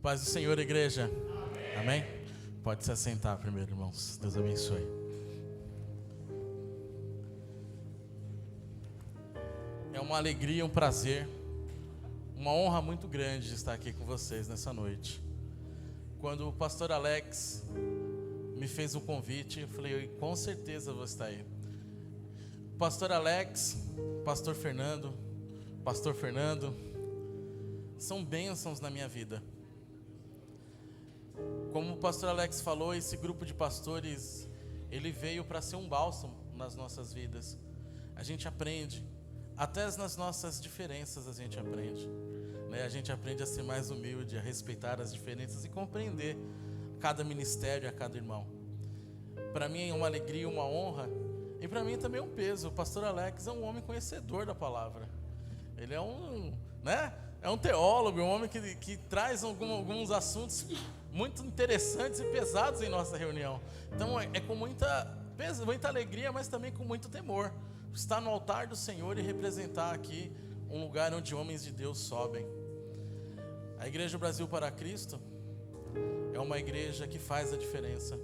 Paz do Senhor, igreja. Amém? Pode se assentar primeiro, irmãos. Deus abençoe. É uma alegria, um prazer, uma honra muito grande de estar aqui com vocês nessa noite. Quando o pastor Alex me fez um convite, eu falei, com certeza eu vou estar aí. Pastor Alex, pastor Fernando, são bênçãos na minha vida. Como o pastor Alex falou, esse grupo de pastores, ele veio para ser um bálsamo nas nossas vidas. A gente aprende, até nas nossas diferenças a gente aprende, né? A gente aprende a ser mais humilde, a respeitar as diferenças e compreender cada ministério, a cada irmão. Para mim é uma alegria, uma honra, e para mim também é um peso. O pastor Alex é um homem conhecedor da palavra. Ele é um teólogo, um homem que traz alguns assuntos muito interessantes e pesados em nossa reunião. Então é com muita alegria, mas também com muito temor, estar no altar do Senhor e representar aqui um lugar onde homens de Deus sobem. A Igreja Brasil para Cristo é uma igreja que faz a diferença,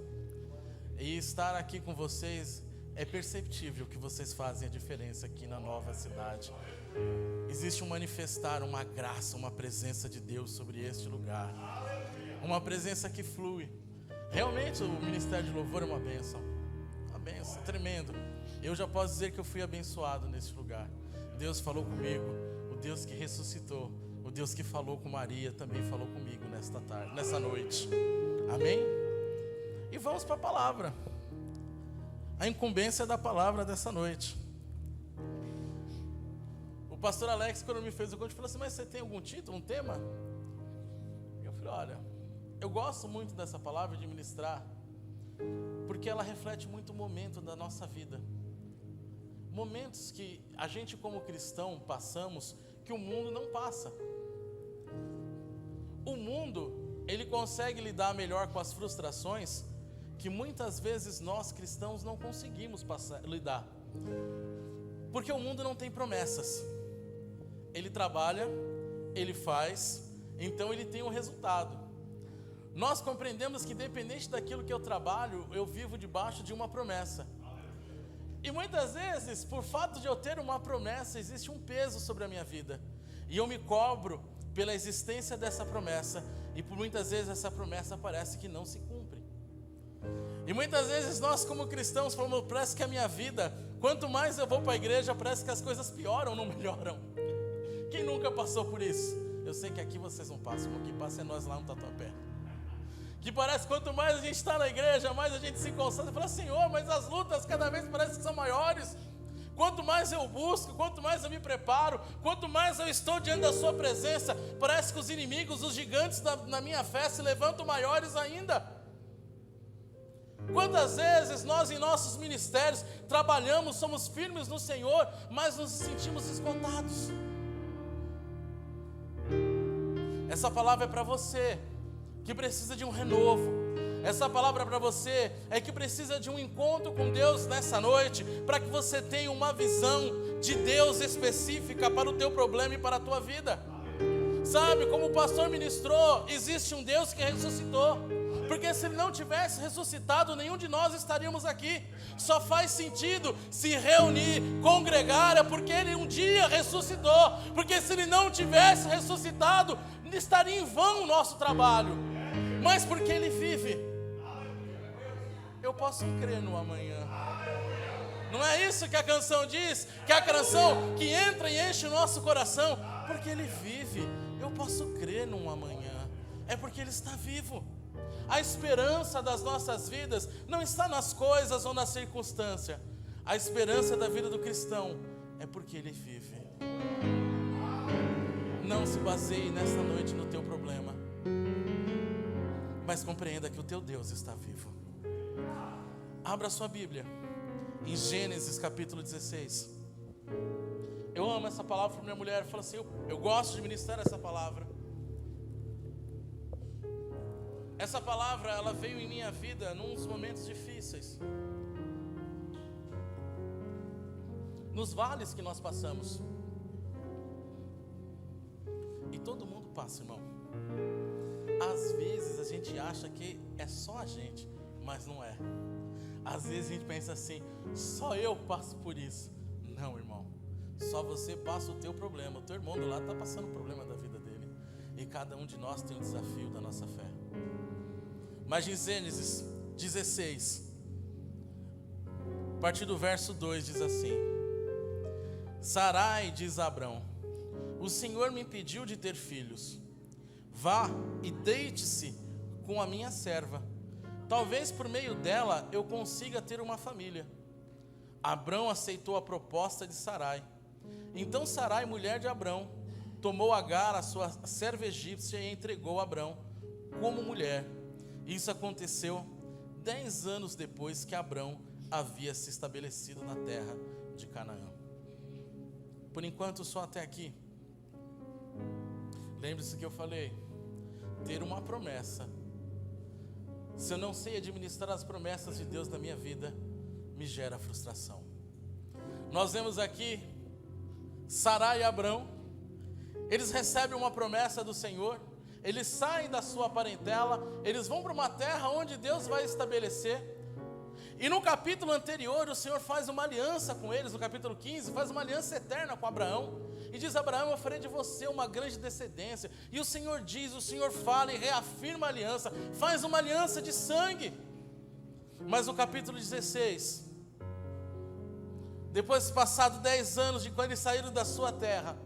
e estar aqui com vocês é perceptível que vocês fazem a diferença aqui na nova cidade. Existe um manifestar, uma graça, uma presença de Deus sobre este lugar, uma presença que flui. Realmente o ministério de louvor é uma bênção tremendo. Eu já posso dizer que eu fui abençoado nesse lugar. Deus falou comigo, o Deus que ressuscitou, o Deus que falou com Maria também falou comigo nessa noite. Amém? E vamos para a palavra, a incumbência da palavra dessa noite. O pastor Alex, quando me fez o convite, falou assim, mas você tem algum título, um tema? Eu falei, olha, eu gosto muito dessa palavra de ministrar, porque ela reflete muito o momento da nossa vida. Momentos que a gente como cristão passamos, que o mundo não passa. O mundo, ele consegue lidar melhor com as frustrações que muitas vezes nós cristãos não conseguimos lidar. Porque o mundo não tem promessas. Ele trabalha, ele faz, então ele tem um resultado. Nós compreendemos que independente daquilo que eu trabalho, eu vivo debaixo de uma promessa. E muitas vezes, por fato de eu ter uma promessa, existe um peso sobre a minha vida. E eu me cobro pela existência dessa promessa. E por muitas vezes essa promessa parece que não se cumpre. E muitas vezes nós como cristãos falamos, parece que a minha vida, quanto mais eu vou para a igreja, parece que as coisas pioram, não melhoram. Quem nunca passou por isso? Eu sei que aqui vocês não passam, o que passa é nós lá no Tatuapé. Que parece que quanto mais a gente está na igreja, mais a gente se concentra e fala, Senhor, mas as lutas cada vez parecem que são maiores. Quanto mais eu busco, quanto mais eu me preparo, quanto mais eu estou diante da sua presença, parece que os inimigos, os gigantes na minha fé se levantam maiores ainda. Quantas vezes nós em nossos ministérios trabalhamos, somos firmes no Senhor, mas nos sentimos esgotados. Essa palavra é para você que precisa de um renovo. Essa palavra para você é que precisa de um encontro com Deus nessa noite, para que você tenha uma visão de Deus específica para o teu problema e para a tua vida. Sabe, como o pastor ministrou, existe um Deus que ressuscitou, porque se Ele não tivesse ressuscitado, nenhum de nós estaríamos aqui. Só faz sentido se reunir, congregar, é porque Ele um dia ressuscitou, porque se Ele não tivesse ressuscitado, estaria em vão o nosso trabalho. Mas porque Ele vive, eu posso crer no amanhã. Não é isso que a canção diz? Que a canção que entra e enche o nosso coração. Porque Ele vive, eu posso crer num amanhã. É porque Ele está vivo. A esperança das nossas vidas não está nas coisas ou na circunstância. A esperança da vida do cristão é porque Ele vive. Não se baseie nesta noite no teu problema, mas compreenda que o teu Deus está vivo. Abra sua Bíblia em Gênesis capítulo 16. Eu amo essa palavra para minha mulher. Fala assim, eu gosto de ministrar essa palavra. Essa palavra, ela veio em minha vida nos momentos difíceis, nos vales que nós passamos. E todo mundo passa, irmão. às vezes a gente acha que é só a gente, mas não é. Às vezes a gente pensa assim, só eu passo por isso. Não, irmão, só você passa o teu problema. O teu irmão do lado está passando o problema da vida dele. E cada um de nós tem um desafio da nossa fé. Mas em Gênesis 16, a partir do verso 2 diz assim: Sarai diz a Abrão: o Senhor me impediu de ter filhos. Vá e deite-se com a minha serva. Talvez por meio dela eu consiga ter uma família. Abrão aceitou a proposta de Sarai. Então Sarai, mulher de Abrão, tomou Agar, a sua serva egípcia, e entregou a Abrão como mulher. Isso aconteceu 10 anos depois que Abrão havia se estabelecido na terra de Canaã. Por enquanto, só até aqui. Lembre-se que eu falei, ter uma promessa. Se eu não sei administrar as promessas de Deus na minha vida, me gera frustração. Nós vemos aqui Sarai e Abrão. Eles recebem uma promessa do Senhor. Eles saem da sua parentela. Eles vão para uma terra onde Deus vai estabelecer. E no capítulo anterior, o Senhor faz uma aliança com eles. No capítulo 15, faz uma aliança eterna com Abraão. E diz: Abraão, eu farei de você uma grande descendência. E o Senhor diz, o Senhor fala e reafirma a aliança. Faz uma aliança de sangue. Mas no capítulo 16, depois passado 10 anos de quando eles saíram da sua terra,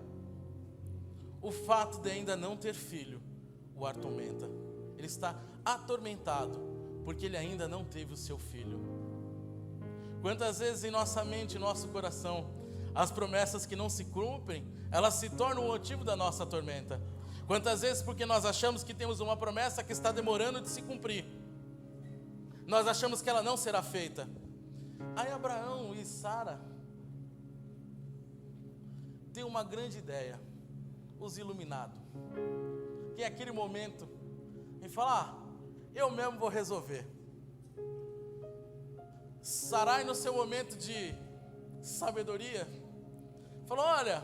o fato de ainda não ter filho o atormenta. Ele está atormentado porque ele ainda não teve o seu filho. Quantas vezes em nossa mente, em nosso coração, as promessas que não se cumprem, elas se tornam o motivo da nossa tormenta. Quantas vezes porque nós achamos que temos uma promessa que está demorando de se cumprir, nós achamos que ela não será feita. Aí Abraão e Sara têm uma grande ideia, os iluminados, que é aquele momento em falar: eu mesmo vou resolver. Sarai, no seu momento de sabedoria, falou: olha,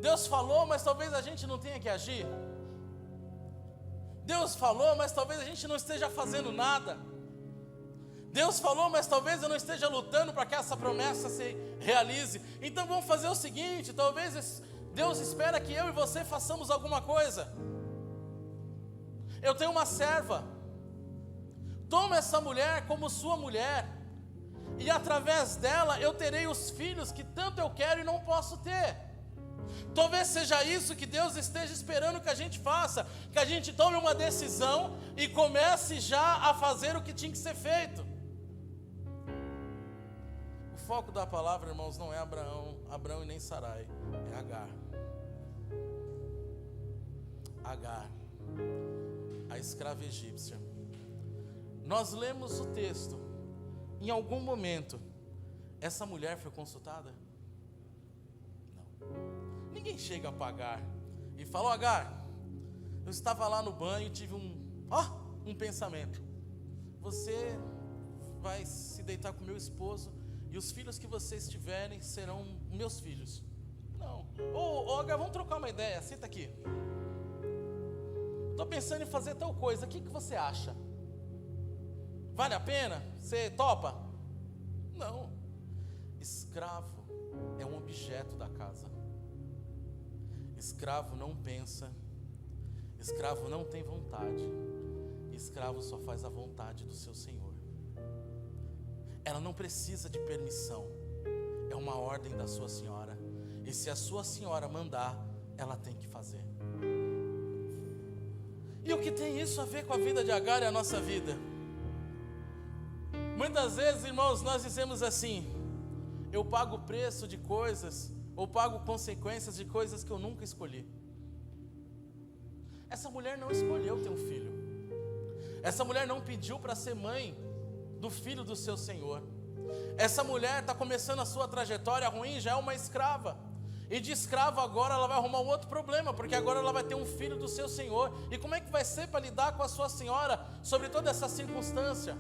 Deus falou, mas talvez a gente não tenha que agir. Deus falou, mas talvez a gente não esteja fazendo nada. Deus falou, mas talvez eu não esteja lutando para que essa promessa se realize. Então vamos fazer o seguinte: talvez Deus espera que eu e você façamos alguma coisa. Eu tenho uma serva, toma essa mulher como sua mulher, e através dela eu terei os filhos que tanto eu quero e não posso ter. Talvez seja isso que Deus esteja esperando que a gente faça, que a gente tome uma decisão e comece já a fazer o que tinha que ser feito. O foco da palavra, irmãos, não é Abrão e nem Sarai, é Agar. Agar, a escrava egípcia. Nós lemos o texto. Em algum momento, essa mulher foi consultada? Não. Ninguém chega para Agar e fala: Agar, eu estava lá no banho e tive um pensamento. Você vai se deitar com meu esposo e os filhos que vocês tiverem serão meus filhos. Não. Ô Agar, vamos trocar uma ideia, senta aqui. Estou pensando em fazer tal coisa, o que você acha? Vale a pena? Você topa? Não. Escravo é um objeto da casa. Escravo não pensa. Escravo não tem vontade. Escravo só faz a vontade do seu Senhor. Ela não precisa de permissão. É uma ordem da sua senhora. E se a sua senhora mandar, ela tem que fazer. E o que tem isso a ver com a vida de Agar e a nossa vida? Muitas vezes, irmãos, nós dizemos assim: eu pago o preço de coisas, ou pago consequências de coisas que eu nunca escolhi. Essa mulher não escolheu ter um filho. Essa mulher não pediu para ser mãe do filho do seu Senhor. Essa mulher está começando a sua trajetória ruim, já é uma escrava. E de escrava agora ela vai arrumar um outro problema, porque agora ela vai ter um filho do seu Senhor. E como é que vai ser para lidar com a sua senhora sobre toda essa circunstância?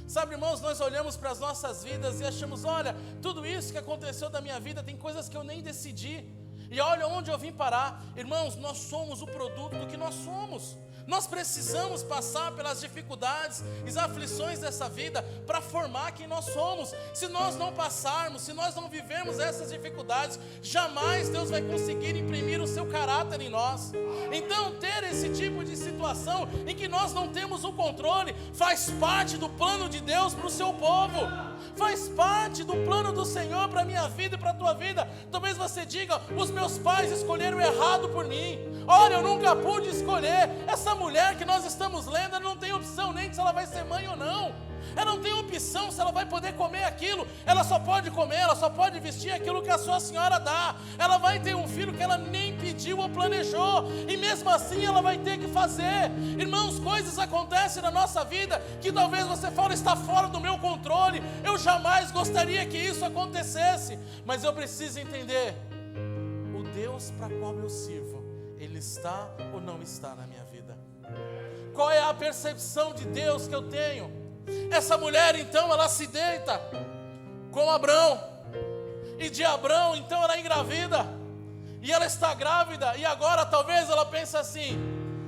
Sabe, irmãos, nós olhamos para as nossas vidas e achamos: olha, tudo isso que aconteceu da minha vida, tem coisas que eu nem decidi. E olha onde eu vim parar. Irmãos, nós somos o produto do que nós somos. Nós precisamos passar pelas dificuldades e as aflições dessa vida para formar quem nós somos. Se nós não passarmos, se nós não vivermos essas dificuldades, jamais Deus vai conseguir imprimir o seu caráter em nós. Então, ter esse tipo de situação em que nós não temos o controle, faz parte do plano de Deus para o seu povo. Faz parte do plano do Senhor para a minha vida e para a tua vida. Talvez você diga: os meus pais escolheram errado por mim. Olha, eu nunca pude escolher. Essa mulher que nós estamos lendo, ela não tem opção nem de se ela vai ser mãe ou não. Ela não tem opção se ela vai poder comer aquilo. Ela só pode comer, ela só pode vestir aquilo que a sua senhora dá. Ela vai ter um filho que ela nem pediu ou planejou, e mesmo assim ela vai ter que fazer. Irmãos, coisas acontecem na nossa vida que talvez você fale: está fora do meu controle, eu jamais gostaria que isso acontecesse. Mas eu preciso entender: o Deus para qual eu sirvo, Ele está ou não está na minha vida? Qual é a percepção de Deus que eu tenho? Essa mulher então, ela se deita com Abrão, e de Abrão então ela engravida, e ela está grávida, e agora talvez ela pense assim,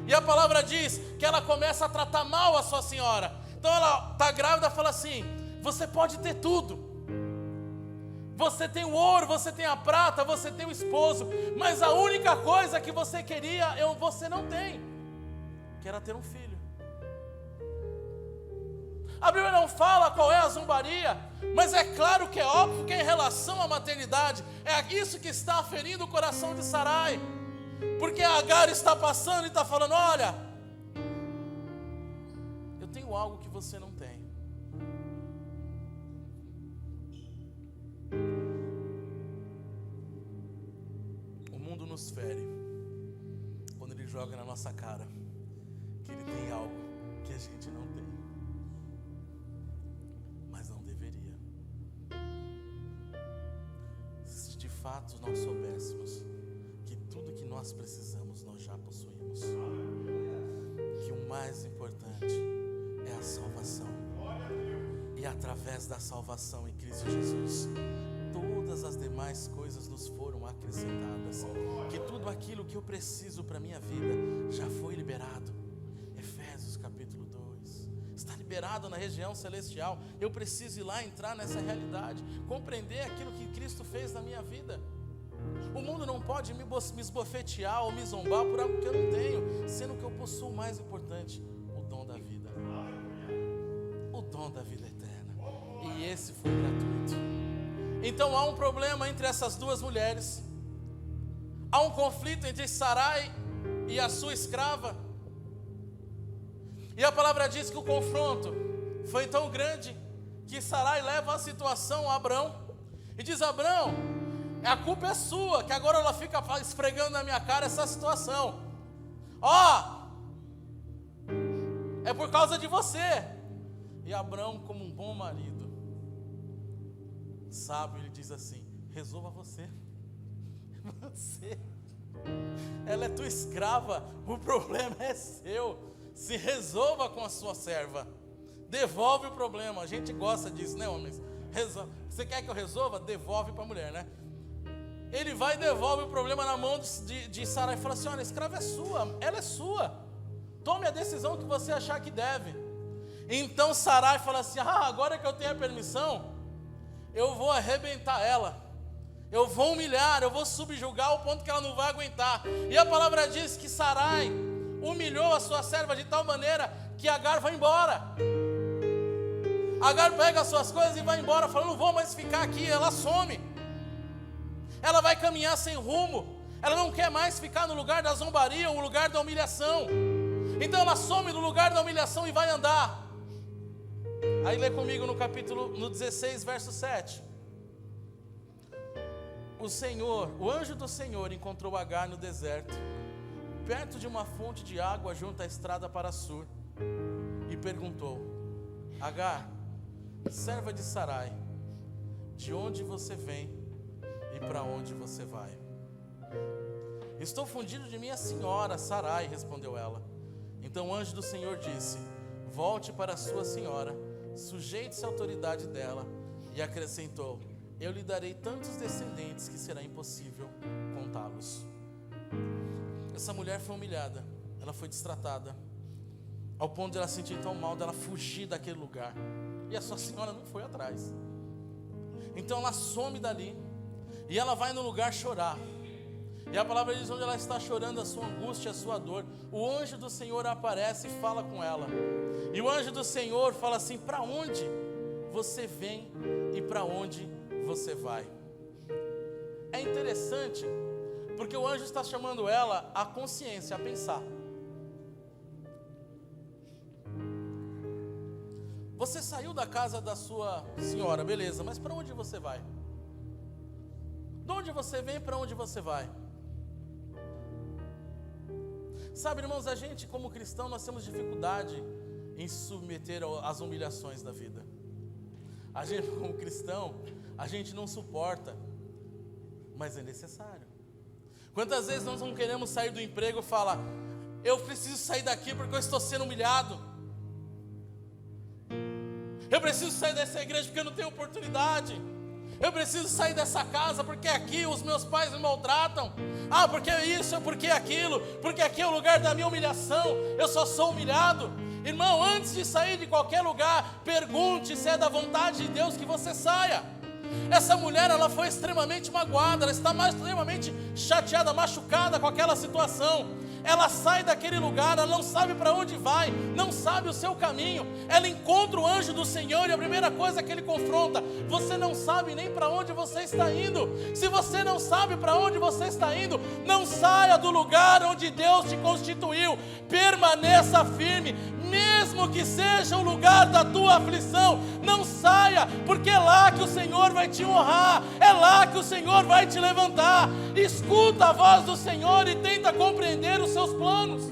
e a palavra diz que ela começa a tratar mal a sua senhora. Então ela está grávida e fala assim: você pode ter tudo, você tem o ouro, você tem a prata, você tem o esposo, mas a única coisa que você queria, você não tem, que era ter um filho. A Bíblia não fala qual é a zombaria, mas é claro que é óbvio que em relação à maternidade, é isso que está ferindo o coração de Sarai, porque a Agar está passando e está falando: olha, eu tenho algo que você não tem. O mundo nos fere quando ele joga na nossa cara que ele tem algo que a gente não tem. Se de fato nós soubéssemos que tudo que nós precisamos nós já possuímos, que o mais importante é a salvação, e através da salvação em Cristo Jesus, todas as demais coisas nos foram acrescentadas, que tudo aquilo que eu preciso para a minha vida já foi liberado. Efésios capítulo 2, está liberado na região celestial. Eu preciso ir lá, entrar nessa realidade, compreender aquilo que Cristo fez na minha vida. O mundo não pode me esbofetear ou me zombar por algo que eu não tenho, sendo que eu possuo o mais importante: o dom da vida. O dom da vida eterna, e esse foi gratuito. Então há um problema entre essas duas mulheres, há um conflito entre Sarai e a sua escrava, e a palavra diz que o confronto foi tão grande que Sarai leva a situação a Abrão e diz: Abrão, a culpa é sua, que agora ela fica esfregando na minha cara essa situação. É por causa de você. E Abrão, como um bom marido sábio, ele diz assim: resolva você. Ela é tua escrava, o problema é seu. Se resolva com a sua serva, devolve o problema. A gente gosta disso, né, homens? Você quer que eu resolva? Devolve para a mulher, né? Ele vai e devolve o problema na mão de Sarai e fala assim: olha, a escrava é sua, ela é sua, tome a decisão que você achar que deve. Então Sarai fala assim: agora que eu tenho a permissão, eu vou arrebentar ela, eu vou humilhar, eu vou subjugar ao ponto que ela não vai aguentar. E a palavra diz que Sarai humilhou a sua serva de tal maneira que Agar vai embora. Agar pega as suas coisas e vai embora, falando: não vou mais ficar aqui. Ela some, ela vai caminhar sem rumo, ela não quer mais ficar no lugar da zombaria, no lugar da humilhação. Então ela some do lugar da humilhação e vai andar. Aí lê comigo no 16, verso 7. O anjo do Senhor encontrou Agar no deserto, perto de uma fonte de água junto à estrada para Sur, e perguntou: Agar, serva de Sarai, de onde você vem e para onde você vai? Estou fundido de minha senhora Sarai, respondeu ela. Então o anjo do Senhor disse: volte para sua senhora, sujeite-se à autoridade dela. E acrescentou: eu lhe darei tantos descendentes que será impossível contá-los. honrá-los. Essa mulher foi humilhada, ela foi destratada, ao ponto de ela sentir tão mal, dela fugir daquele lugar. E a sua senhora não foi atrás. Então ela some dali, e ela vai no lugar chorar. E a palavra diz: onde ela está chorando a sua angústia, a sua dor, o anjo do Senhor aparece e fala com ela. E o anjo do Senhor fala assim: para onde você vem e para onde você vai? É interessante, porque o anjo está chamando ela à consciência, a pensar. Você saiu da casa da sua senhora, beleza, mas para onde você vai? De onde você vem e para onde você vai? Sabe, irmãos, a gente como cristão, nós temos dificuldade em se submeter às humilhações da vida. A gente como cristão, a gente não suporta, mas é necessário. Quantas vezes nós não queremos sair do emprego e falar: eu preciso sair daqui porque eu estou sendo humilhado. Eu preciso sair dessa igreja porque eu não tenho oportunidade. Eu preciso sair dessa casa porque aqui os meus pais me maltratam. Ah, porque isso, porque aquilo, porque aqui é o lugar da minha humilhação. Eu só sou humilhado. Irmão, antes de sair de qualquer lugar, pergunte se é da vontade de Deus que você saia. Essa mulher, ela foi extremamente magoada, ela está extremamente chateada, machucada com aquela situação. Ela sai daquele lugar, ela não sabe para onde vai, não sabe o seu caminho. Ela encontra o anjo do Senhor e a primeira coisa que ele confronta: você não sabe nem para onde você está indo. Se você não sabe para onde você está indo, não saia do lugar onde Deus te constituiu. Permaneça firme, mesmo que seja o lugar da tua aflição. Não saia, porque é lá que o Senhor vai te honrar, é lá que o Senhor vai te levantar. Escuta a voz do Senhor e tenta compreender os seus planos.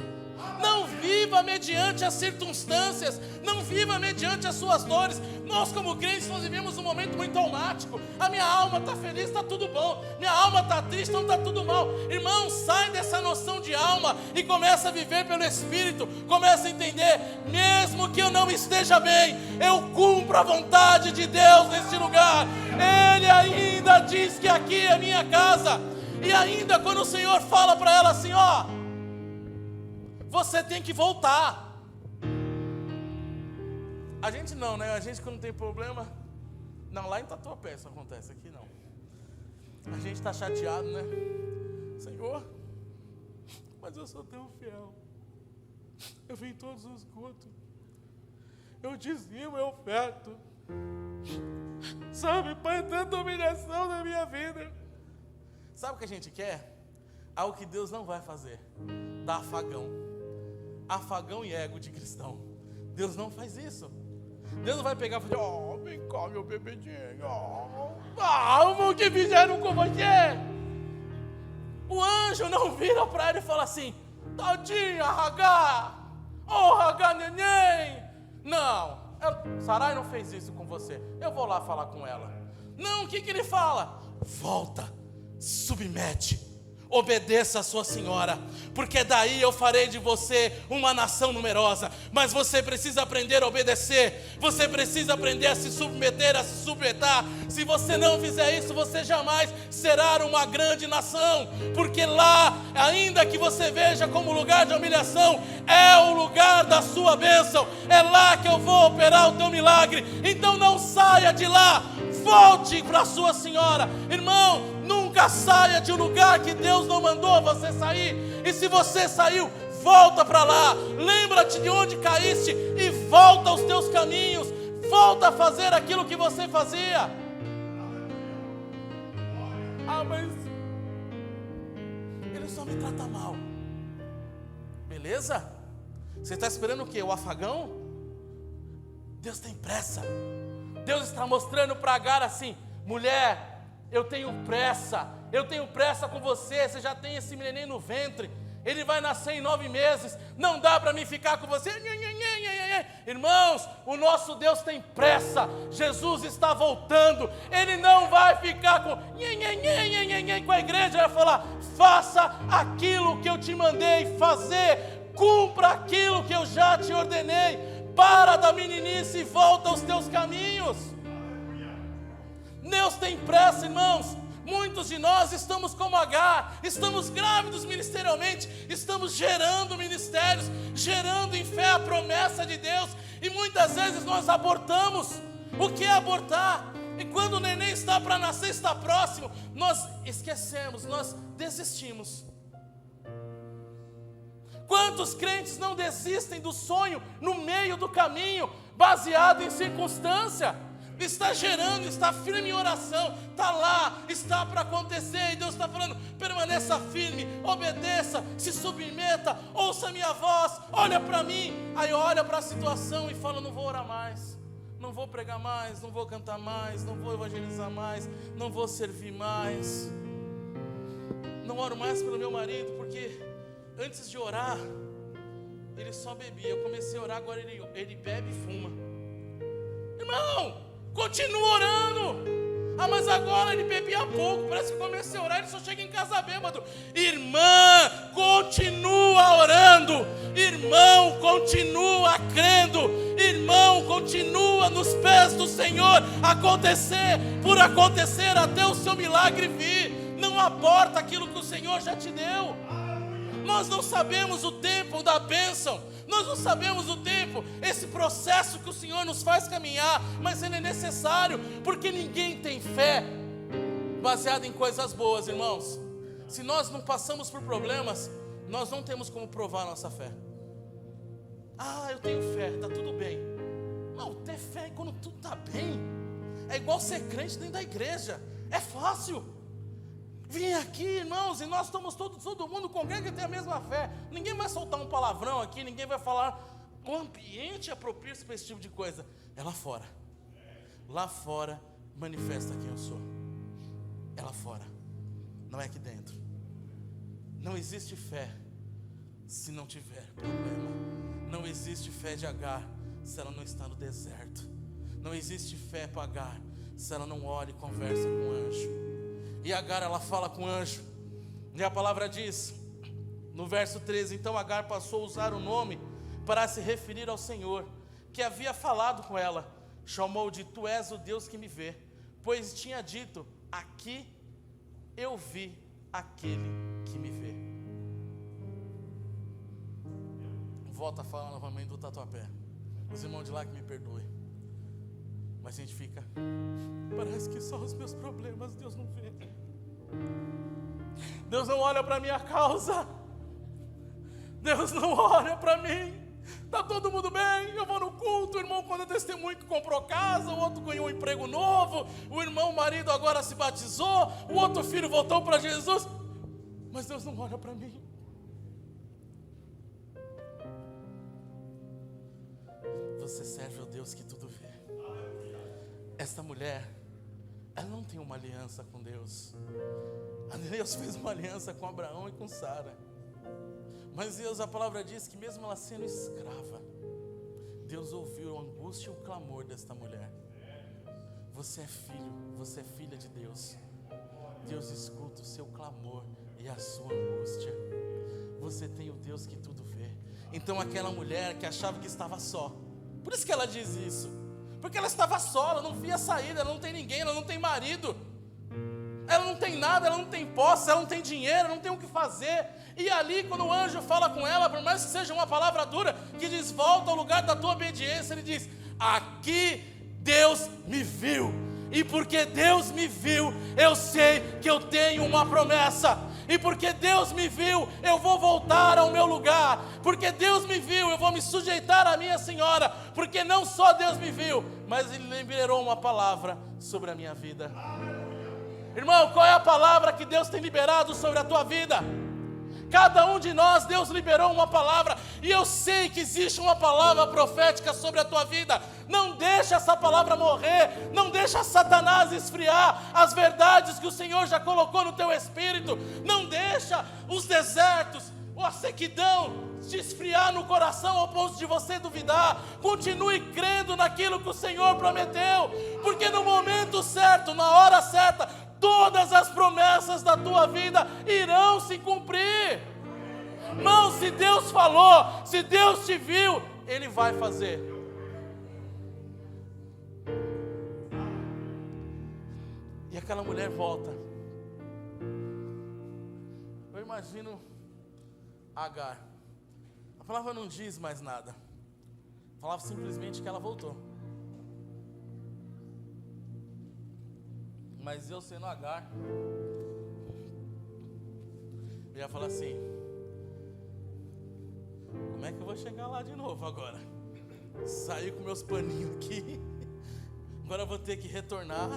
Não viva mediante as circunstâncias, não viva mediante as suas dores. Nós como crentes, nós vivemos um momento muito traumático. A minha alma está feliz, está tudo bom. Minha alma está triste, não está tudo mal. Irmão, sai dessa noção de alma e começa a viver pelo Espírito. Começa a entender: mesmo que eu não esteja bem, eu cumpro a vontade de Deus neste lugar. Ele ainda diz que aqui é minha casa. E ainda quando o Senhor fala para ela assim: ó, você tem que voltar. A gente não, né? A gente quando tem problema, não, lá em Tatuapé isso acontece, aqui não. A gente está chateado, né? Senhor, mas eu sou tão fiel. Eu venho em todos os cultos. Eu dizimo, eu oferto. Sabe, Pai, tanta humilhação na minha vida. Sabe o que a gente quer? Algo que Deus não vai fazer: dar afagão e ego de cristão. Deus não faz isso. Deus não vai pegar e falar: vem cá, meu bebedinho, o que fizeram com você? O anjo não vira para ele e fala assim: tadinha, Hagar, Hagar, neném. Não, Sarai não fez isso com você, eu vou lá falar com ela. Não, o que ele fala? Volta, submete, obedeça a sua senhora, porque daí eu farei de você uma nação numerosa. Mas você precisa aprender a obedecer, você precisa aprender a se submeter, a se submeter. Se você não fizer isso, você jamais será uma grande nação, porque lá, ainda que você veja como lugar de humilhação, é o lugar da sua bênção, é lá que eu vou operar o teu milagre. Então não saia de lá, volte para a sua senhora. Irmão, nunca saia de um lugar que Deus não mandou você sair. E se você saiu, volta para lá. Lembra-te de onde caíste e volta aos teus caminhos. Volta a fazer aquilo que você fazia. Ah, mas ele só me trata mal. Beleza? Você está esperando o quê? O afagão? Deus tem pressa. Deus está mostrando para Agar assim: mulher, eu tenho pressa com você. Você já tem esse neném no ventre, ele vai nascer em 9 meses, não dá para mim ficar com você. Irmãos, o nosso Deus tem pressa. Jesus está voltando, Ele não vai ficar com a igreja. Ele vai falar: faça aquilo que eu te mandei fazer, cumpra aquilo que eu já te ordenei. Para da meninice e volta aos teus caminhos. Deus tem pressa, irmãos. Muitos de nós estamos como Agar, estamos grávidos ministerialmente, estamos gerando ministérios, gerando em fé a promessa de Deus, e muitas vezes nós abortamos. O que é abortar? E quando o neném está para nascer, está próximo, nós esquecemos, nós desistimos. Quantos crentes não desistem do sonho no meio do caminho, baseado em circunstância? Está gerando, está firme em oração, está lá, está para acontecer, e Deus está falando: permaneça firme, obedeça, se submeta, ouça a minha voz, olha para mim. Aí olha para a situação e fala: não vou orar mais, não vou pregar mais, não vou cantar mais, não vou evangelizar mais, não vou servir mais, não oro mais pelo meu marido, porque antes de orar ele só bebia, eu comecei a orar, agora ele bebe e fuma. Irmão, continua orando. Ah, mas agora ele bebia pouco, parece que comecei a orar, ele só chega em casa bêbado. Irmã, continua orando. Irmão, continua crendo. Irmão, continua nos pés do Senhor, por acontecer até o seu milagre vir. Não aborta aquilo que o Senhor já te deu. Nós não sabemos o tempo da bênção, nós não sabemos o tempo, esse processo que o Senhor nos faz caminhar, mas ele é necessário, porque ninguém tem fé baseada em coisas boas, irmãos. Se nós não passamos por problemas, nós não temos como provar a nossa fé. Ah, eu tenho fé, está tudo bem. Não, ter fé quando tudo está bem é igual ser crente dentro da igreja, é fácil. Vem aqui, irmãos, e nós estamos todo mundo congrega que tem a mesma fé. Ninguém vai soltar um palavrão aqui, ninguém vai falar. O ambiente é propício para esse tipo de coisa. É lá fora. Lá fora manifesta quem eu sou. É lá fora, não é aqui dentro. Não existe fé se não tiver problema. Não existe fé de Agar se ela não está no deserto. Não existe fé para Agar se ela não olha e conversa com o anjo. E Agar, ela fala com o anjo, e a palavra diz, no verso 13, então Agar passou a usar o nome para se referir ao Senhor, que havia falado com ela, chamou de: tu és o Deus que me vê, pois tinha dito: aqui eu vi aquele que me vê. Volta a falar novamente do Tatuapé, os irmãos de lá que me perdoem, mas a gente fica, parece que só os meus problemas Deus não vê. Deus não olha para a minha causa. Deus não olha para mim. Está todo mundo bem, eu vou no culto. O irmão conta testemunho que comprou casa, o outro ganhou um emprego novo, o irmão, o marido agora se batizou, o outro filho voltou para Jesus. Mas Deus não olha para mim. Você serve ao Deus que tudo vê. Esta mulher, ela não tem uma aliança com Deus. Deus fez uma aliança com Abraão e com Sara. Mas Deus, a palavra diz que mesmo ela sendo escrava, Deus ouviu a angústia e o clamor desta mulher. Você é filho, você é filha de Deus. Deus escuta o seu clamor e a sua angústia. Você tem o Deus que tudo vê. Então aquela mulher que achava que estava só, por isso que ela diz isso, porque ela estava só, ela não via saída, ela não tem ninguém, ela não tem marido, ela não tem nada, ela não tem posse, ela não tem dinheiro, ela não tem o que fazer. E ali quando o anjo fala com ela, por mais que seja uma palavra dura, que diz: volta ao lugar da tua obediência, ele diz: aqui Deus me viu, e porque Deus me viu, eu sei que eu tenho uma promessa. E porque Deus me viu, eu vou voltar ao meu lugar. Porque Deus me viu, eu vou me sujeitar à minha senhora. Porque não só Deus me viu, mas Ele liberou uma palavra sobre a minha vida. Irmão, qual é a palavra que Deus tem liberado sobre a tua vida? Cada um de nós, Deus liberou uma palavra, e eu sei que existe uma palavra profética sobre a tua vida. Não deixa essa palavra morrer, não deixa Satanás esfriar as verdades que o Senhor já colocou no teu espírito. Não deixa os desertos, ou a sequidão te esfriar no coração ao ponto de você duvidar. Continue crendo naquilo que o Senhor prometeu, porque no momento certo, na hora certa, todas as promessas da tua vida irão se cumprir. Irmão, se Deus falou, se Deus te viu, Ele vai fazer. E aquela mulher volta, Eu imagino Agar. A palavra não diz mais nada. Falava simplesmente que ela voltou. Mas eu sendo Agar, eu ia falar assim: como é que eu vou chegar lá de novo agora? Saí com meus paninhos aqui, agora eu vou ter que retornar.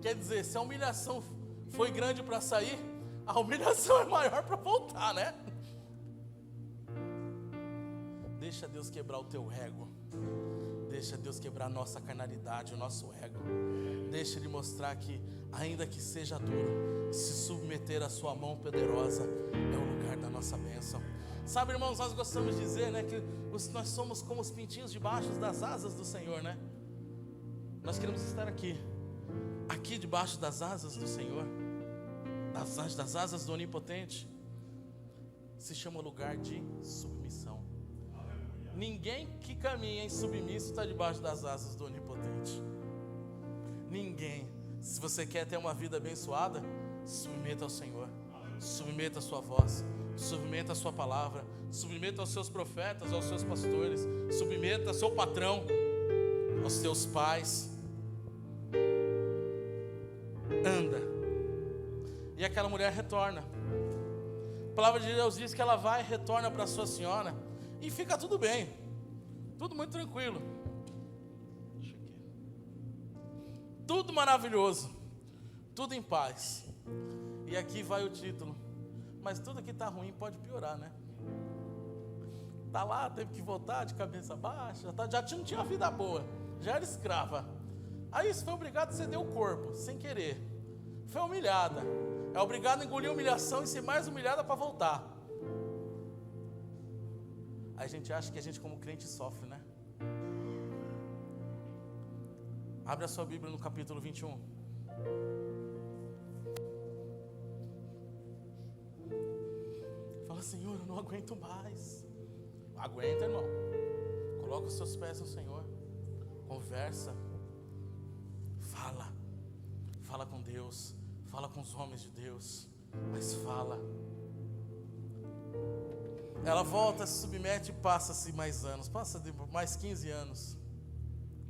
Quer dizer, se a humilhação foi grande para sair, a humilhação é maior para voltar, né? Deixa Deus quebrar o teu ego. Deixa Deus quebrar a nossa carnalidade, o nosso ego. Deixa Ele mostrar que, ainda que seja duro, se submeter à sua mão poderosa é o lugar da nossa bênção. Sabe, irmãos, nós gostamos de dizer, né, que nós somos como os pintinhos debaixo das asas do Senhor, né? Nós queremos estar aqui debaixo das asas do Senhor, das asas do Onipotente. Se chama lugar de submissão. Ninguém que caminha em submisso está debaixo das asas do Onipotente. Ninguém. Se você quer ter uma vida abençoada, submeta ao Senhor. Submeta a sua voz. Submeta a sua palavra. Submeta aos seus profetas, aos seus pastores. Submeta ao seu patrão, aos seus pais. Anda. E aquela mulher retorna. A palavra de Deus diz que ela vai e retorna para sua senhora. E fica tudo bem. Tudo muito tranquilo. Tudo maravilhoso. Tudo em paz. E aqui vai o título. Mas tudo que está ruim pode piorar, né? Está lá, teve que voltar de cabeça baixa. Já não tinha vida boa. Já era escrava. Aí foi obrigado a ceder o corpo, sem querer. Foi humilhada. É obrigado a engolir a humilhação e ser mais humilhada para voltar. Aí a gente acha que a gente como crente sofre, né? Abre a sua Bíblia no capítulo 21. Fala: Senhor, eu não aguento mais. Aguenta, irmão. Coloca os seus pés no Senhor. Conversa. Fala com Deus. Fala com os homens de Deus. Mas fala. Ela volta, se submete e passa-se mais anos. Passa mais 15 anos.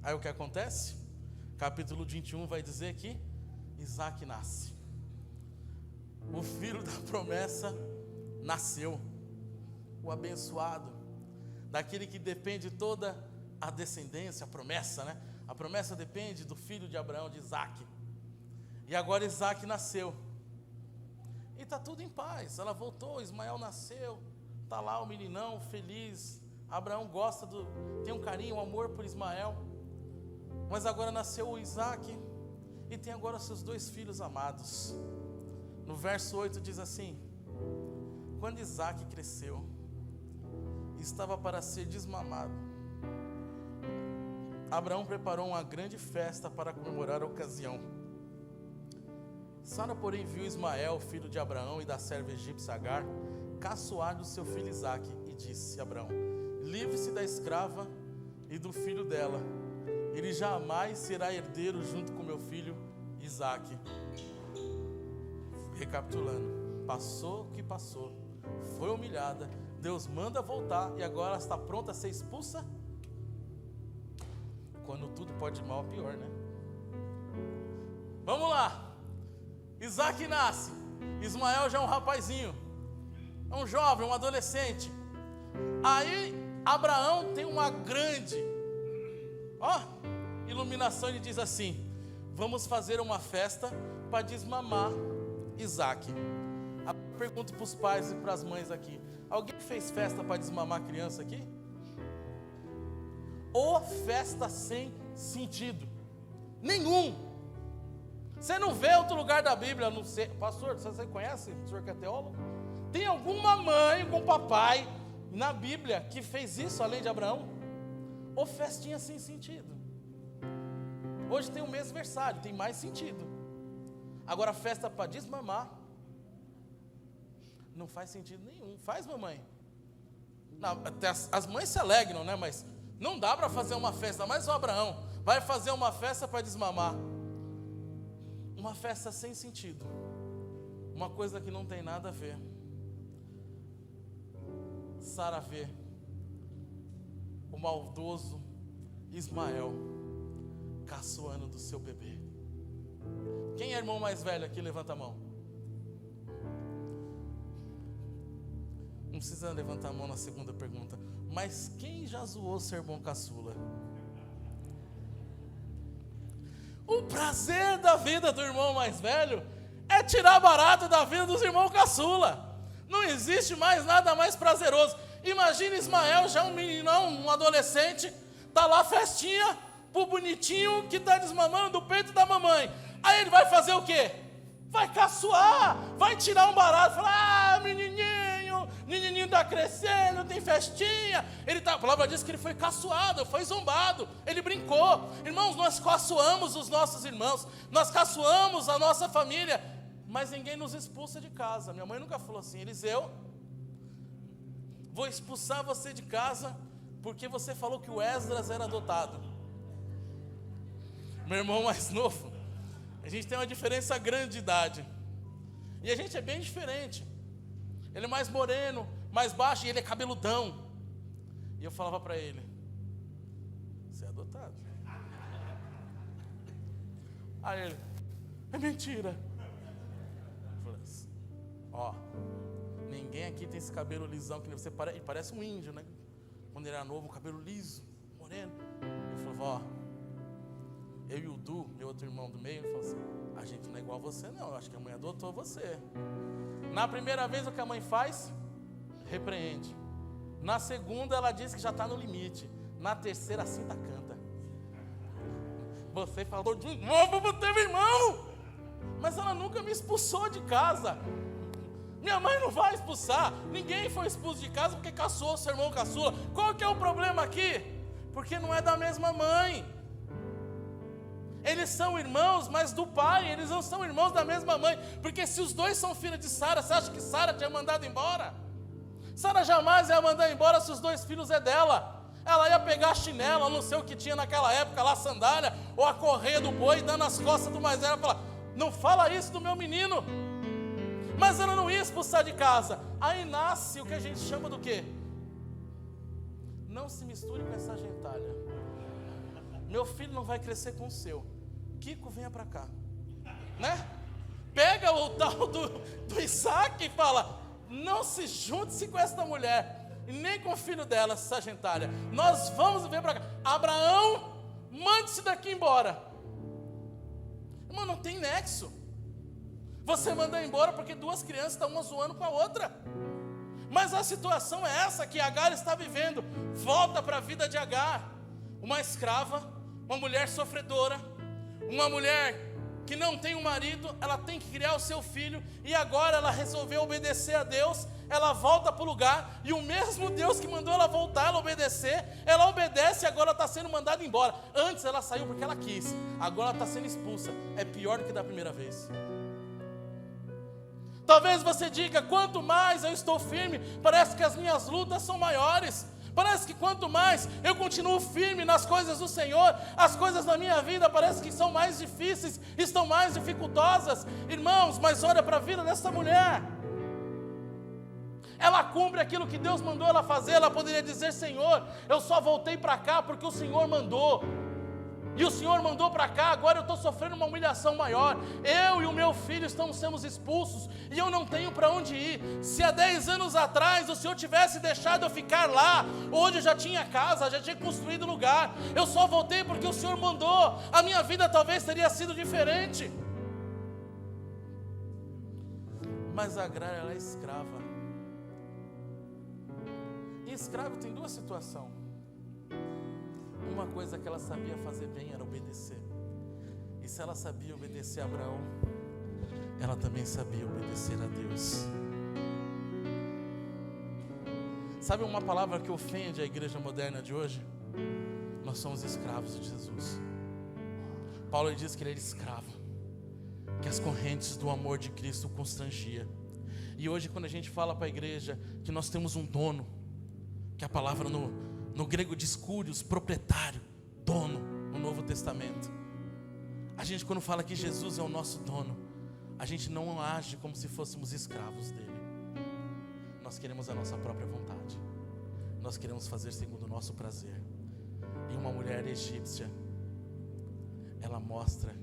Aí o que acontece? Capítulo 21 vai dizer que Isaac nasce. O filho da promessa nasceu. O abençoado. Daquele que depende toda a descendência, a promessa, né? A promessa depende do filho de Abraão, de Isaac. E agora Isaac nasceu. E está tudo em paz. Ela voltou, Ismael nasceu. Está lá o meninão, feliz. Abraão tem um carinho, um amor por Ismael. Mas agora nasceu o Isaac. E tem agora seus 2 filhos amados. No verso 8 diz assim: quando Isaac cresceu, estava para ser desmamado, Abraão preparou uma grande festa para comemorar a ocasião. Sara, porém, viu Ismael, filho de Abraão, e da serva egípcia Agar, caçoar do seu filho Isaque, e disse a Abraão: livre-se da escrava e do filho dela, ele jamais será herdeiro junto com meu filho Isaque. Recapitulando, passou o que passou, foi humilhada, Deus manda voltar, e agora está pronta a ser expulsa. Quando tudo pode ir mal, pior, né? Vamos lá. Isaac nasce. Ismael já é um rapazinho, é um jovem, um adolescente. Aí Abraão tem uma grande iluminação. Ele diz assim: vamos fazer uma festa para desmamar Isaac. Eu pergunto para os pais e para as mães aqui: alguém fez festa para desmamar criança aqui? Ou festa sem sentido nenhum? Você não vê outro lugar da Bíblia, não sei. Pastor, você conhece? O senhor que é teólogo? Tem alguma mãe com papai na Bíblia que fez isso além de Abraão? Ou festinha sem sentido? Hoje tem o mês versário, tem mais sentido. Agora festa para desmamar não faz sentido nenhum. Faz, mamãe? Não, até as mães se alegram, né? Mas não dá para fazer uma festa, mas o Abraão vai fazer uma festa para desmamar. Uma festa sem sentido. Uma coisa que não tem nada a ver. Sara vê o maldoso Ismael caçoando do seu bebê. Quem é irmão mais velho aqui? Levanta a mão. Não precisa levantar a mão na segunda pergunta. Mas quem já zoou seu irmão caçula? O prazer da vida do irmão mais velho é tirar barato da vida dos irmãos caçula. Não existe mais nada mais prazeroso. Imagina Ismael, já um meninão, um adolescente, tá lá festinha pro bonitinho que tá desmamando do peito da mamãe. Aí ele vai fazer o quê? Vai caçoar, vai tirar um barato, falar: menininho tá crescendo, tem festinha. A palavra diz que ele foi caçoado, foi zombado, ele brincou. Irmãos, nós caçoamos os nossos irmãos, nós caçoamos a nossa família, mas ninguém nos expulsa de casa. Minha mãe nunca falou assim: Eliseu, vou expulsar você de casa porque você falou que o Esdras era adotado. Meu irmão mais novo, a gente tem uma diferença grande de idade, e a gente é bem diferente. Ele é mais moreno, mais baixo, e ele é cabeludão. E eu falava para ele: você é adotado. Aí ele: é mentira. Eu falei assim: ó, ninguém aqui tem esse cabelo lisão que você parece um índio, né? Quando ele era novo, cabelo liso, moreno. Ele falou: ó, eu e o Du, meu outro irmão do meio, falou assim: a gente não é igual a você não, eu acho que a mãe adotou você. Na primeira vez o que a mãe faz? Repreende. Na segunda ela diz que já está no limite. Na terceira, cinta canta. Você falou de novo pro teu irmão. Mas ela nunca me expulsou de casa. Minha mãe não vai expulsar. Ninguém foi expulso de casa porque caçou seu irmão caçula. Qual que é o problema aqui? Porque não é da mesma mãe. Eles são irmãos, mas do pai. Eles não são irmãos da mesma mãe. Porque se os dois são filhos de Sara, você acha que Sara tinha mandado embora? Sara jamais ia mandar embora se os dois filhos é dela. Ela ia pegar a chinela, não sei o que tinha naquela época lá, sandália, ou a correia do boi, e dar nas costas do mais velho, e falar: não fala isso do meu menino. Mas ela não ia expulsar de casa. Aí nasce o que a gente chama do quê? Não se misture com essa gentalha. Meu filho não vai crescer com o seu. Kiko, venha para cá, né? Pega o tal do Isaac e fala: não se junte-se com esta mulher, e nem com o filho dela, essa gentalha. Nós vamos vir para cá. Abraão, mande-se daqui embora. Irmão, não tem nexo. Você manda embora porque duas crianças estão uma zoando com a outra. Mas a situação é essa que Agar está vivendo. Volta para a vida de Agar, uma escrava, uma mulher sofredora, uma mulher que não tem um marido, ela tem que criar o seu filho, e agora ela resolveu obedecer a Deus. Ela volta para o lugar, e o mesmo Deus que mandou ela voltar, ela obedecer, ela obedece, e agora ela está sendo mandada embora. Antes ela saiu porque ela quis, agora ela está sendo expulsa. É pior do que da primeira vez. Talvez você diga: quanto mais eu estou firme, parece que as minhas lutas são maiores. Parece que quanto mais eu continuo firme nas coisas do Senhor, as coisas da minha vida parece que são mais difíceis, estão mais dificultosas. Irmãos, mas olha para a vida dessa mulher. Ela cumpre aquilo que Deus mandou ela fazer. Ela poderia dizer: Senhor, eu só voltei para cá porque o Senhor mandou. E o Senhor mandou para cá, agora eu estou sofrendo uma humilhação maior. Eu e o meu filho estamos sendo expulsos, e eu não tenho para onde ir. Se há 10 anos atrás o Senhor tivesse deixado eu ficar lá, hoje eu já tinha casa, já tinha construído lugar. Eu só voltei porque o Senhor mandou. A minha vida talvez teria sido diferente. Mas Agar, ela é escrava. E escravo tem duas situações. Uma coisa que ela sabia fazer bem era obedecer. E se ela sabia obedecer a Abraão, ela também sabia obedecer a Deus. Sabe uma palavra que ofende a igreja moderna de hoje? Nós somos escravos de Jesus. Paulo diz que ele era escravo, que as correntes do amor de Cristo o constrangia. E hoje, quando a gente fala para a igreja que nós temos um dono, que a palavra no grego diz curios, proprietário, dono, no Novo Testamento. A gente, quando fala que Jesus é o nosso dono, a gente não age como se fôssemos escravos dele. nós queremos a nossa própria vontade, nós queremos fazer segundo o nosso prazer. E uma mulher egípcia, ela mostra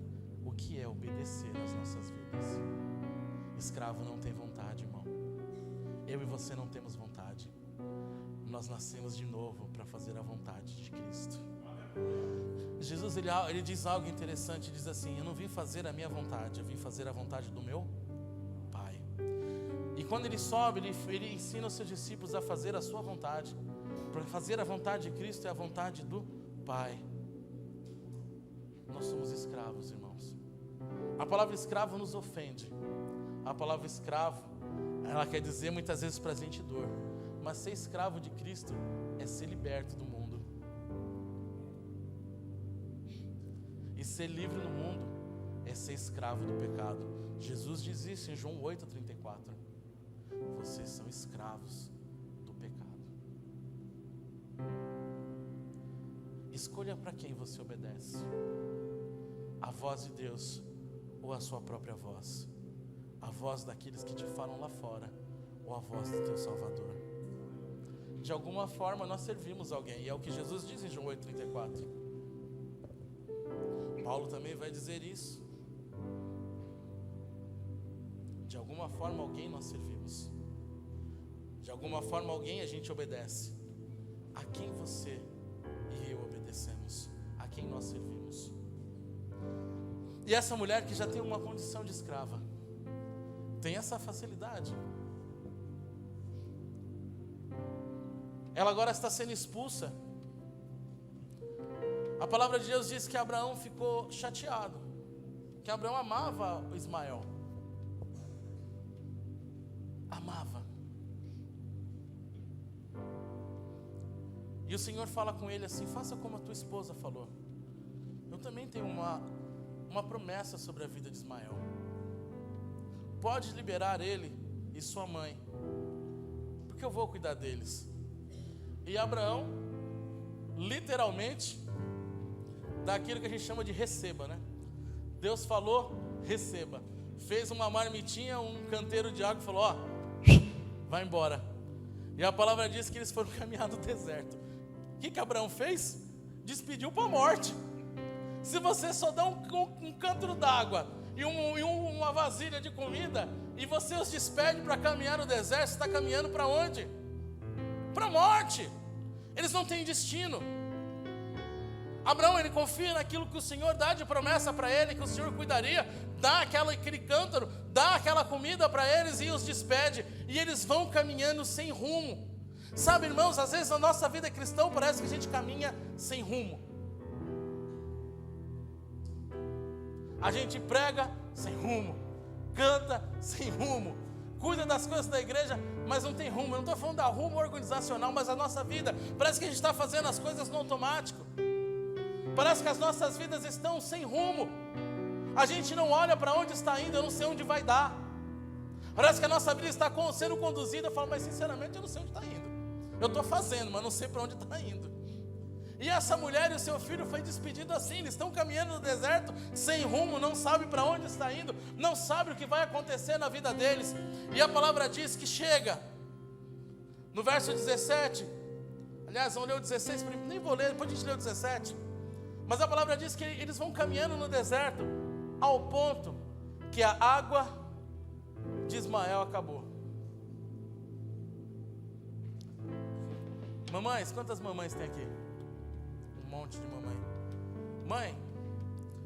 o que é obedecer nas nossas vidas. Escravo não tem vontade, irmão. Eu e você não temos vontade. Nós nascemos de novo para fazer a vontade de Cristo. Jesus, ele diz algo interessante, diz assim: eu não vim fazer a minha vontade, eu vim fazer a vontade do meu Pai. E quando ele sobe, ele ensina os seus discípulos a fazer a sua vontade. Para fazer a vontade de Cristo é a vontade do Pai. Nós somos escravos, irmãos. A palavra escravo nos ofende. A palavra escravo, ela quer dizer muitas vezes presente dor. Mas ser escravo de Cristo é ser liberto do mundo. E ser livre no mundo é ser escravo do pecado. Jesus diz isso em João 8,34. Vocês são escravos do pecado. Escolha para quem você obedece: a voz de Deus ou a sua própria voz? A voz daqueles que te falam lá fora ou a voz do teu Salvador? De alguma forma nós servimos alguém, e é o que Jesus diz em João 8,34. Paulo também vai dizer isso. De alguma forma alguém nós servimos. De alguma forma alguém a gente obedece. A quem você e eu obedecemos? A quem nós servimos? E essa mulher que já tem uma condição de escrava, tem essa facilidade. Ela agora está sendo expulsa. A palavra de Deus diz que Abraão ficou chateado, que Abraão amava o Ismael. Amava. E o Senhor fala com ele assim: faça como a tua esposa falou. Eu também tenho uma promessa sobre a vida de Ismael. Pode liberar ele e sua mãe, porque eu vou cuidar deles. E Abraão, literalmente, daquilo que a gente chama de receba, né? Deus falou, receba. Fez uma marmitinha, um canteiro de água e falou: ó, vai embora. E a palavra diz que eles foram caminhar no deserto. O que Abraão fez? Despediu para a morte. Se você só dá um cântaro d'água e uma vasilha de comida, e você os despede para caminhar no deserto, você está caminhando para onde? Para a morte. Eles não têm destino. Abraão, ele confia naquilo que o Senhor dá de promessa para ele, que o Senhor cuidaria, dá aquele cântaro, dá aquela comida para eles e os despede, e eles vão caminhando sem rumo. Sabe, irmãos, às vezes na nossa vida cristã parece que a gente caminha sem rumo. A gente prega sem rumo, canta sem rumo, cuida das coisas da igreja, mas não tem rumo. Eu não estou falando da rumo organizacional, mas a nossa vida, parece que a gente está fazendo as coisas no automático. Parece que as nossas vidas estão sem rumo. A gente não olha para onde está indo, eu não sei onde vai dar. Parece que a nossa vida está sendo conduzida. Eu falo, mas sinceramente eu não sei onde está indo. Eu estou fazendo, mas não sei para onde está indo. E essa mulher e o seu filho foi despedido assim. Eles estão caminhando no deserto, sem rumo, não sabe para onde está indo, não sabe o que vai acontecer na vida deles. E a palavra diz que chega no verso 17. Aliás, vamos ler o 16, nem vou ler, depois a gente lê o 17. Mas a palavra diz que eles vão caminhando no deserto, ao ponto que a água de Ismael acabou. Mamães, quantas mamães tem aqui? Um monte de mamãe. Mãe,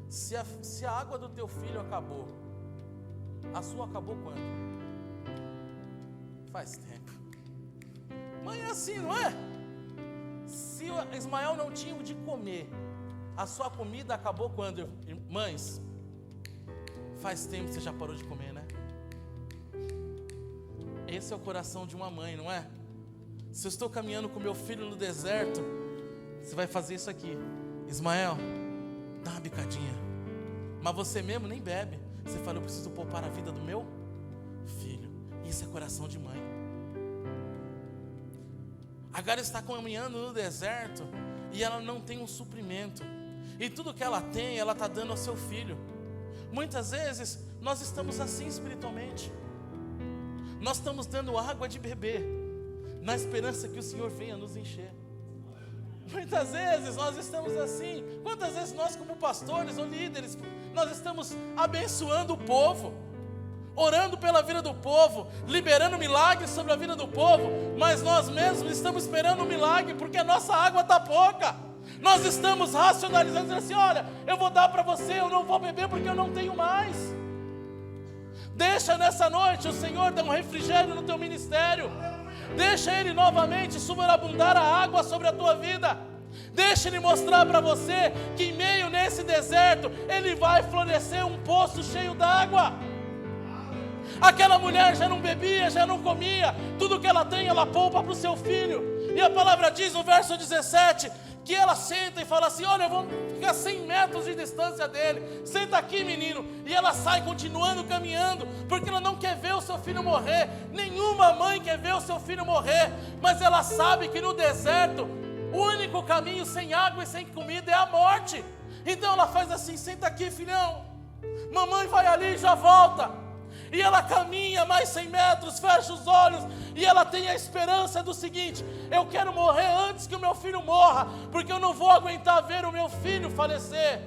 se a água do teu filho acabou, a sua acabou quando? Faz tempo. Mãe, é assim, não é? Se Ismael não tinha o de comer, a sua comida acabou quando? Mães, faz tempo que você já parou de comer, né? Esse é o coração de uma mãe, não é? Se eu estou caminhando com meu filho no deserto, você vai fazer isso aqui: Ismael, dá uma bicadinha. Mas você mesmo nem bebe. Você fala, eu preciso poupar a vida do meu filho. Isso é coração de mãe. Agar está caminhando no deserto e ela não tem um suprimento. E tudo que ela tem, ela está dando ao seu filho. Muitas vezes nós estamos assim espiritualmente. nós estamos dando água de beber, na esperança que o Senhor venha nos encher. Muitas vezes nós estamos assim. Quantas vezes nós, como pastores ou líderes, nós estamos abençoando o povo, orando pela vida do povo, liberando milagres sobre a vida do povo, mas nós mesmos estamos esperando um milagre, porque a nossa água está pouca. Nós estamos racionalizando, dizendo assim: olha, eu vou dar para você, eu não vou beber porque eu não tenho mais. Deixa nessa noite o Senhor dar um refrigério no teu ministério. Deixa Ele novamente superabundar a água sobre a tua vida. Deixa Ele mostrar para você que em meio nesse deserto Ele vai florescer um poço cheio d'água. Aquela mulher já não bebia, já não comia, tudo que ela tem ela poupa para o seu filho. E a palavra diz no verso 17, que ela senta e fala assim: olha, vamos ficar 100 metros de distância dele, senta aqui, menino. E ela sai continuando caminhando, porque ela não quer ver o seu filho morrer. Nenhuma mãe quer ver o seu filho morrer, mas ela sabe que no deserto o único caminho sem água e sem comida é a morte. Então ela faz assim: senta aqui, filhão, mamãe vai ali e já volta. E ela caminha mais 100 metros, fecha os olhos, e ela tem a esperança do seguinte: eu quero morrer antes que o meu filho morra, porque eu não vou aguentar ver o meu filho falecer.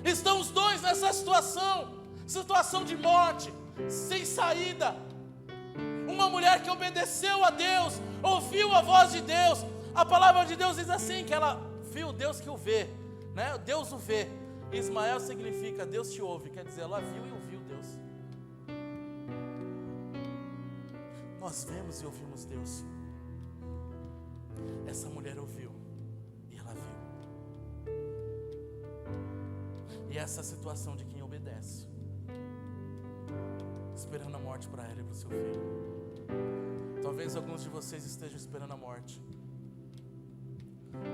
Estão os dois nessa situação de morte, sem saída. Uma mulher que obedeceu a Deus, ouviu a voz de Deus. A palavra de Deus diz assim, que ela viu Deus que o vê, né? Deus o vê. Ismael significa Deus te ouve, quer dizer, ela viu e ouviu Deus. Nós vemos e ouvimos Deus. Essa mulher ouviu e ela viu. E essa situação de quem obedece, esperando a morte para ela e para o seu filho. Talvez alguns de vocês estejam esperando a morte.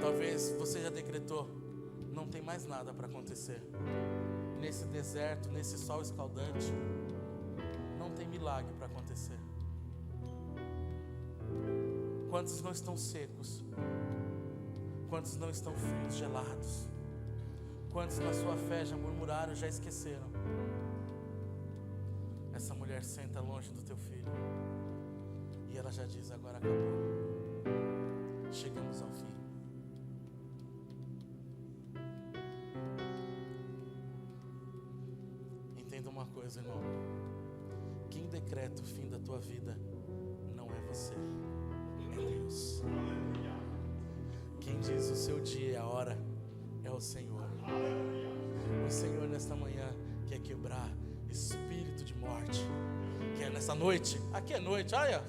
Talvez você já decretou: não tem mais nada para acontecer. Nesse deserto, nesse sol escaldante, não tem milagre para acontecer. Quantos não estão secos? Quantos não estão frios, gelados? Quantos na sua fé já murmuraram, já esqueceram? Essa mulher senta longe do teu filho e ela já diz: agora acabou. Chegamos ao fim. Entenda uma coisa, irmão: quem decreta o fim da tua vida não é você, é Deus. Quem diz o seu dia e a hora é o Senhor. O Senhor nesta manhã quer quebrar espírito de morte. Quer nessa noite, aqui é noite, olha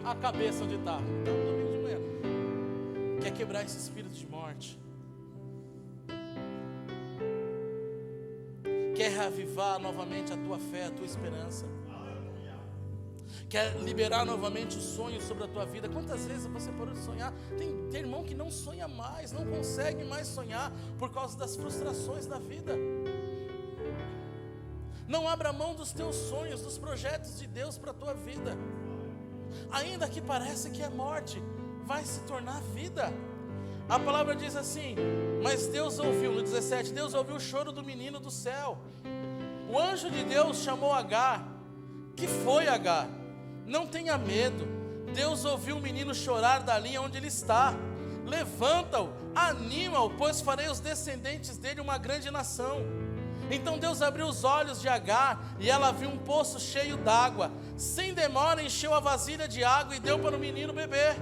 a cabeça onde está, domingo de manhã. Quer quebrar esse espírito de morte. Quer reavivar novamente a tua fé, a tua esperança. Quer liberar novamente o sonho sobre a tua vida. Quantas vezes você parou de sonhar? Tem irmão que não sonha mais, não consegue mais sonhar por causa das frustrações da vida. Não abra mão dos teus sonhos, dos projetos de Deus para a tua vida. Ainda que pareça que é morte, vai se tornar vida. A palavra diz assim: mas Deus ouviu, no 17, Deus ouviu o choro do menino do céu. O anjo de Deus chamou Agar. Que foi, Agar? Não tenha medo. Deus ouviu o menino chorar dali onde ele está. Levanta-o, anima-o, pois farei os descendentes dele uma grande nação. Então Deus abriu os olhos de Agar e ela viu um poço cheio d'água. Sem demora encheu a vasilha de água e deu para o menino beber.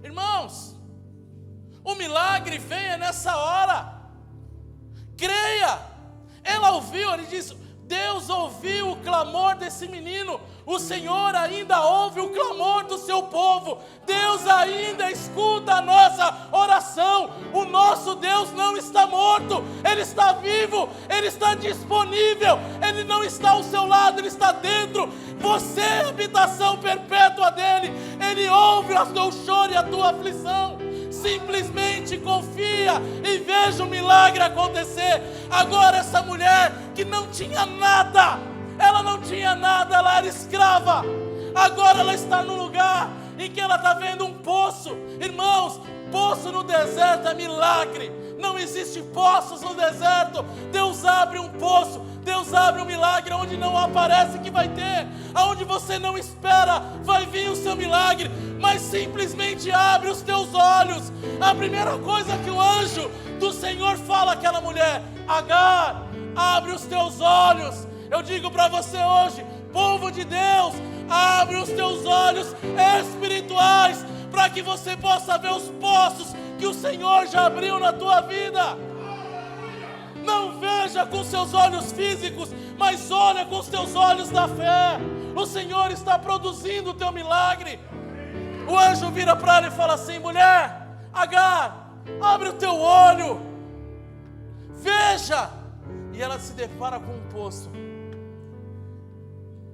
Irmãos, o milagre venha nessa hora. Creia. Ela ouviu, ele disse: Deus ouviu o clamor desse menino. O Senhor ainda ouve o clamor do seu povo. Deus ainda escuta a nossa oração. O nosso Deus não está morto, Ele está vivo, Ele está disponível. Ele não está ao seu lado, Ele está dentro. Você é a habitação perpétua dEle. Ele ouve o teu choro e a tua aflição. Simplesmente confia e veja o milagre acontecer. Agora essa mulher que não tinha nada, ela não tinha nada, ela era escrava. Agora ela está no lugar em que ela está vendo um poço. Irmãos, poço no deserto é milagre. Não existe poços no deserto. Deus abre um poço Deus abre um milagre onde não aparece que vai ter, aonde você não espera, vai vir o seu milagre, mas simplesmente abre os teus olhos. A primeira coisa que o anjo do Senhor fala àquela mulher: Agar, abre os teus olhos. Eu digo para você hoje, povo de Deus, abre os teus olhos espirituais, para que você possa ver os poços que o Senhor já abriu na tua vida. Não veja com seus olhos físicos, mas olha com os teus olhos da fé. O Senhor está produzindo o teu milagre. O anjo vira para ela e fala assim: mulher, Agar, abre o teu olho, veja. E ela se depara com um poço.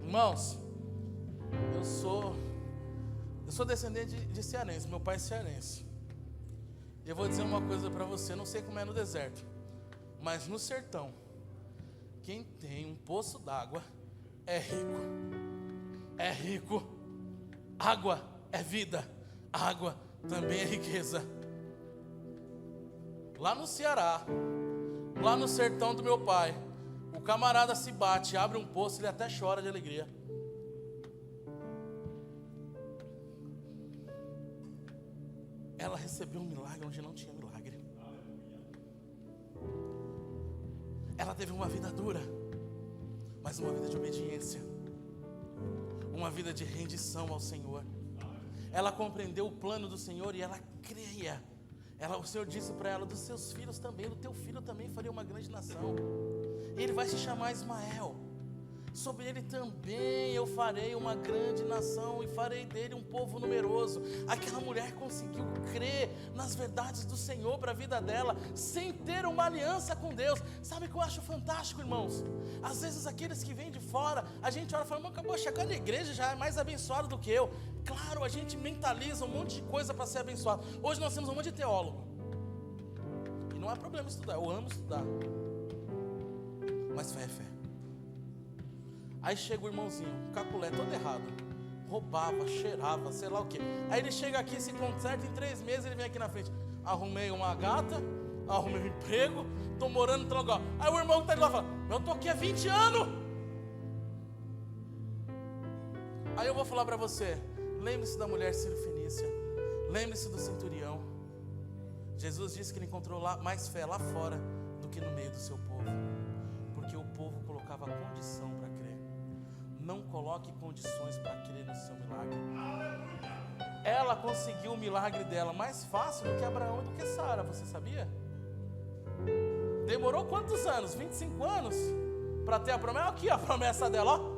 Irmãos, eu sou descendente de cearense, meu pai é cearense. E eu vou dizer uma coisa para você, não sei como é no deserto, mas no sertão, quem tem um poço d'água é rico. É rico. Água é vida, água também é riqueza. Lá no Ceará, lá no sertão do meu pai, o camarada se bate, abre um poço, ele até chora de alegria. Ela recebeu um milagre onde não tinha milagre. Ela teve uma vida dura, mas uma vida de obediência, uma vida de rendição ao Senhor. Ela compreendeu o plano do Senhor e ela creia. O Senhor disse para ela: dos seus filhos também, do teu filho também faria uma grande nação. Ele vai se chamar Ismael. Sobre ele também eu farei uma grande nação e farei dele um povo numeroso. Aquela mulher conseguiu crer nas verdades do Senhor para a vida dela, sem ter uma aliança com Deus. Sabe o que eu acho fantástico, irmãos? Às vezes aqueles que vêm de fora, a gente olha e fala: acabou chegando na igreja, já é mais abençoado do que eu. Claro, a gente mentaliza um monte de coisa para ser abençoado. Hoje nós temos um monte de teólogo, e não é problema estudar, eu amo estudar, mas fé é fé. Aí chega o irmãozinho, caculé todo errado, roubava, cheirava, sei lá o que. Aí ele chega aqui, se conserta, em 3 meses ele vem aqui na frente: arrumei uma gata, arrumei um emprego, estou morando em tal lugar. Aí o irmão que está lá fala: eu estou aqui há 20 anos. Aí eu vou falar para você, lembre-se da mulher Sírio-Fenícia, lembre-se do centurião. Jesus disse que ele encontrou mais fé lá fora do que no meio do seu povo, porque o povo colocava condição para crer. Não coloque condições para crer no seu milagre. Ela conseguiu o milagre dela mais fácil do que Abraão e do que Sara, você sabia? Demorou quantos anos? 25 anos para ter a promessa. Aqui a promessa dela, ó.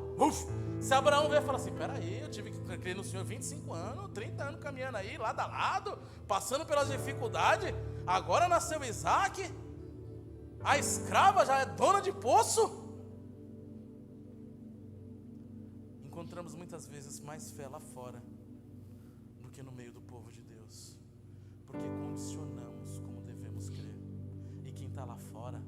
Se Abraão vier e falar assim: peraí, eu tive que crer no Senhor 25 anos, 30 anos caminhando aí, lado a lado, passando pelas dificuldades, agora nasceu Isaac, a escrava já é dona de poço. Encontramos muitas vezes mais fé lá fora do que no meio do povo de Deus, porque condicionamos como devemos crer, e quem está lá fora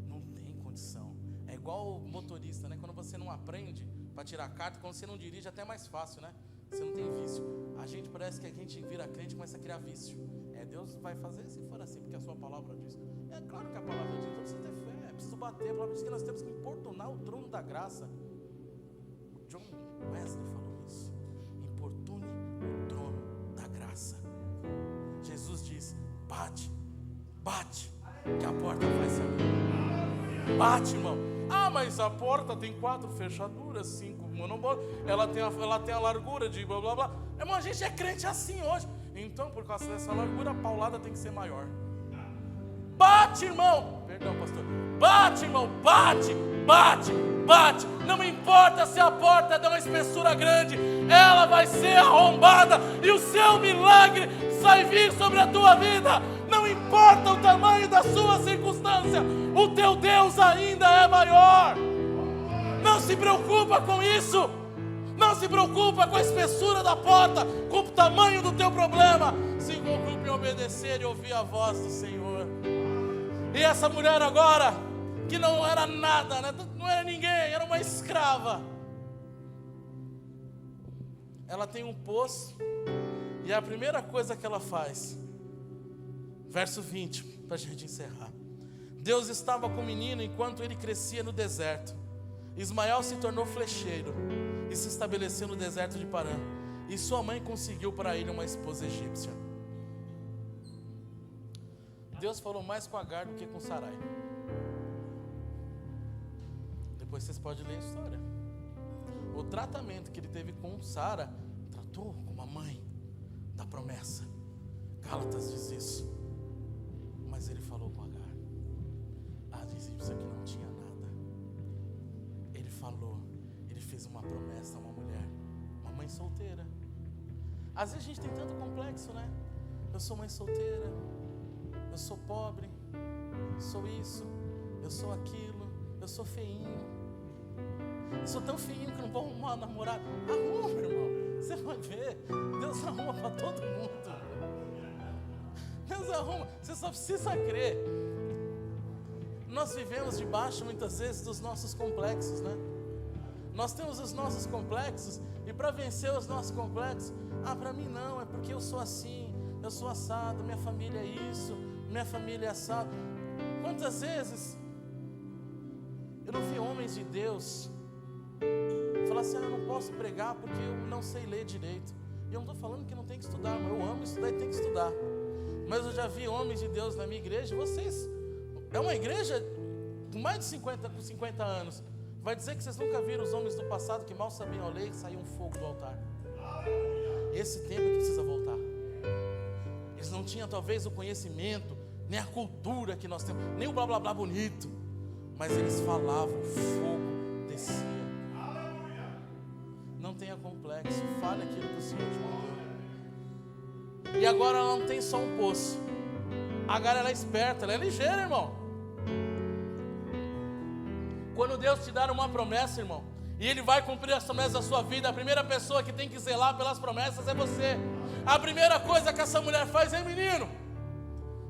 não tem condição. É igual o motorista, né? Quando você não aprende para tirar a carta, quando você não dirige, até é mais fácil, né? Você não tem vício. A gente parece que a gente vira crente e começa a criar vício. Deus vai fazer se for assim, porque a sua palavra diz. É claro que a palavra diz, então precisa ter fé, precisa bater. A palavra diz que nós temos que importunar o trono da graça. John Wesley falou isso: importune o trono da graça. Jesus diz: bate, bate, que a porta vai se abrir. Bate, irmão. Mas a porta tem 4 fechaduras, 5 ela tem a largura de blá blá blá. Irmão, a gente é crente assim hoje. Então, por causa dessa largura, a paulada tem que ser maior. Bate, irmão. Perdão, pastor. Bate, irmão. Bate, bate, bate. Não importa se a porta é de uma espessura grande, ela vai ser arrombada e o seu milagre vai vir sobre a tua vida. Não importa o tamanho da sua circunstância, o teu Deus ainda é maior. Não se preocupa com isso. Não se preocupa com a espessura da porta, com o tamanho do teu problema. Se preocupe em obedecer e ouvir a voz do Senhor. E essa mulher agora, que não era nada, né? Não era ninguém, era uma escrava. Ela tem um poço, e a primeira coisa que ela faz, verso 20, para a gente encerrar: Deus estava com o menino enquanto ele crescia no deserto. Ismael se tornou flecheiro e se estabeleceu no deserto de Parã. E sua mãe conseguiu para ele uma esposa egípcia. Deus falou mais com Agar do que com Sarai. Depois vocês podem ler a história. O tratamento que ele teve com Sara, tratou como a mãe da promessa. Gálatas diz isso. Mas ele falou com Agar, a egípcia que não tinha nada. Ele falou, ele fez uma promessa a uma mulher, uma mãe solteira. Às vezes a gente tem tanto complexo, né? Eu sou mãe solteira, eu sou pobre, sou isso, eu sou aquilo, eu sou feinho. Eu sou tão feinho que não vou arrumar uma namorada. Arruma, irmão, você vai ver, Deus arruma para todo mundo. Deus arruma, você só precisa crer. Nós vivemos debaixo muitas vezes dos nossos complexos, né? Nós temos os nossos complexos, e para vencer os nossos complexos, para mim não, é porque eu sou assim, eu sou assado, minha família é isso, minha família é assado. Quantas vezes eu não vi homens de Deus falar assim, eu não posso pregar porque eu não sei ler direito. E eu não estou falando que não tem que estudar, mas eu amo estudar e tem que estudar. Mas eu já vi homens de Deus na minha igreja. Vocês, é uma igreja com mais de 50 anos. Vai dizer que vocês nunca viram os homens do passado que mal sabiam ler e saiu um fogo do altar. Esse tempo que precisa voltar. Eles não tinham talvez o conhecimento, nem a cultura que nós temos, nem o blá blá blá bonito, mas eles falavam, o fogo descia. Não tenha complexo, fale aquilo que o Senhor te mandou. E agora ela não tem só um poço. Agora ela é esperta, ela é ligeira, irmão. Quando Deus te dar uma promessa, irmão, e Ele vai cumprir as promessas da sua vida, a primeira pessoa que tem que zelar pelas promessas é você. A primeira coisa que essa mulher faz é, menino,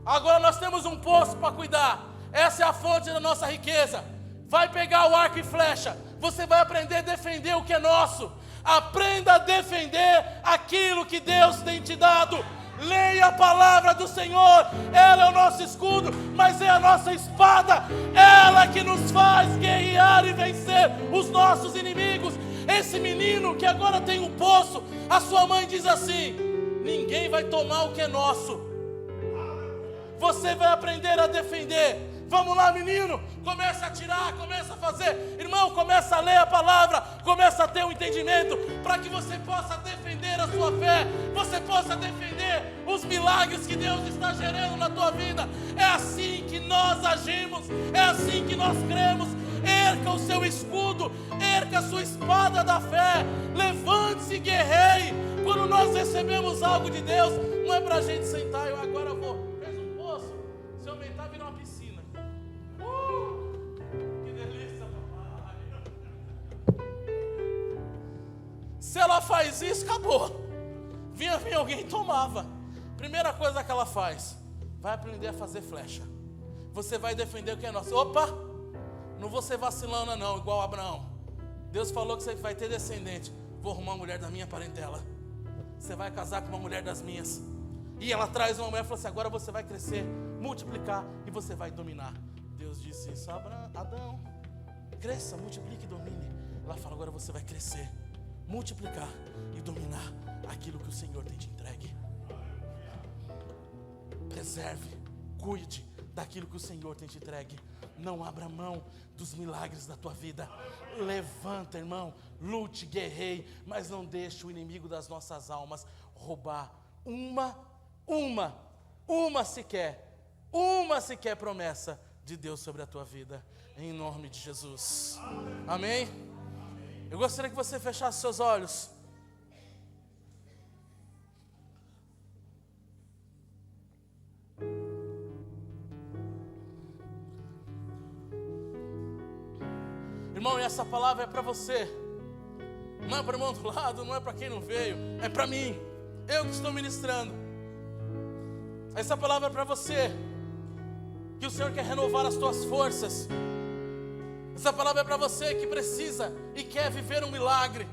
agora nós temos um poço para cuidar. Essa é a fonte da nossa riqueza. Vai pegar o arco e flecha. Você vai aprender a defender o que é nosso. Aprenda a defender aquilo que Deus tem te dado. Leia a palavra do Senhor. Ela é o nosso escudo, mas é a nossa espada. Ela que nos faz guerrear e vencer os nossos inimigos. Esse menino que agora tem um poço, a sua mãe diz assim: ninguém vai tomar o que é nosso. Você vai aprender a defender. Vamos lá, menino, começa a tirar, começa a fazer. Irmão, começa a ler a palavra, começa a ter um entendimento, para que você possa defender a sua fé, você possa defender os milagres que Deus está gerando na tua vida. É assim que nós agimos, é assim que nós cremos. Erca o seu escudo, erca a sua espada da fé, levante-se e guerreie. Quando nós recebemos algo de Deus, não é para a gente sentar, eu agora vou, fez um poço, se aumentar vira uma piscina. Que delícia, papai. Se ela faz isso, acabou. Vinha alguém e tomava. Primeira coisa que ela faz, vai aprender a fazer flecha. Você vai defender o que é nosso. Opa, não vou ser vacilando não, igual Abraão. Deus falou que você vai ter descendente. Vou arrumar uma mulher da minha parentela. Você vai casar com uma mulher das minhas. E ela traz uma mulher e fala assim: agora você vai crescer, multiplicar e você vai dominar. Deus disse isso a Adão: cresça, multiplique e domine. Ela fala: agora você vai crescer, multiplicar e dominar aquilo que o Senhor tem te entregue. Preserve, cuide daquilo que o Senhor tem te entregue. Não abra mão dos milagres da tua vida. Levanta, irmão, lute, guerreie, mas não deixe o inimigo das nossas almas roubar uma sequer promessa de Deus sobre a tua vida, em nome de Jesus. Amém? Eu gostaria que você fechasse seus olhos. Irmão, e essa palavra é para você. Não é para o irmão do lado, não é para quem não veio, é para mim. Eu que estou ministrando. Essa palavra é para você, que o Senhor quer renovar as tuas forças. Essa palavra é para você que precisa e quer viver um milagre.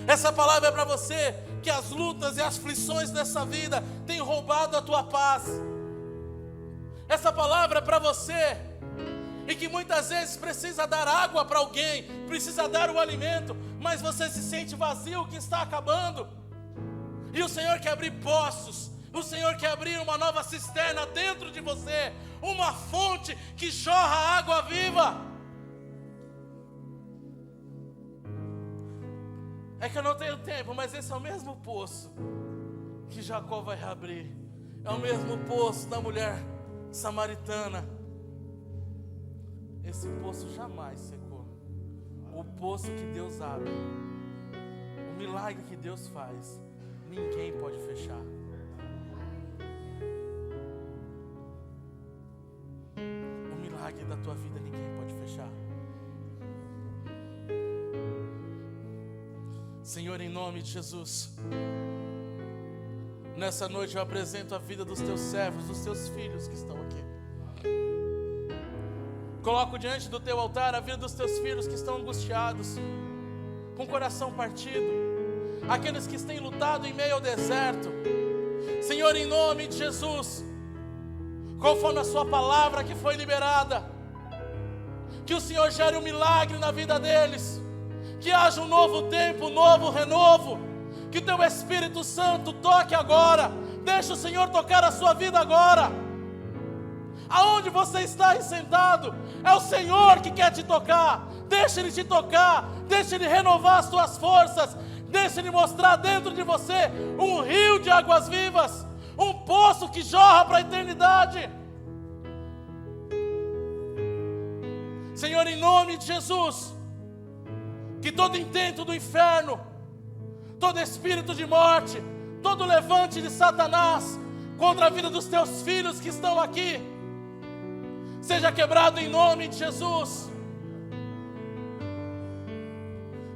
Essa palavra é para você que as lutas e as aflições dessa vida têm roubado a tua paz. Essa palavra é para você, e que muitas vezes precisa dar água para alguém, precisa dar o alimento, mas você se sente vazio, que está acabando. E o Senhor quer abrir poços, o Senhor quer abrir uma nova cisterna dentro de você, uma fonte que jorra água viva. É que eu não tenho tempo, mas esse é o mesmo poço que Jacó vai reabrir. É o mesmo poço da mulher samaritana. Esse poço jamais secou. O poço que Deus abre, o milagre que Deus faz, ninguém pode fechar. O milagre da tua vida ninguém pode fechar. Senhor, em nome de Jesus, nessa noite eu apresento a vida dos teus servos, dos teus filhos que estão aqui. Coloco diante do teu altar a vida dos teus filhos que estão angustiados, com o coração partido, aqueles que têm lutado em meio ao deserto. Senhor, em nome de Jesus, conforme a sua palavra que foi liberada, que o Senhor gere um milagre na vida deles, que haja um novo tempo, um novo renovo, que o teu Espírito Santo toque agora. Deixa o Senhor tocar a sua vida agora. Aonde você está aí sentado, é o Senhor que quer te tocar. Deixa Ele te tocar, deixa Ele renovar as tuas forças, deixa Ele mostrar dentro de você um rio de águas vivas, um poço que jorra para a eternidade. Senhor, em nome de Jesus, que todo intento do inferno, todo espírito de morte, todo levante de Satanás contra a vida dos teus filhos que estão aqui, seja quebrado em nome de Jesus.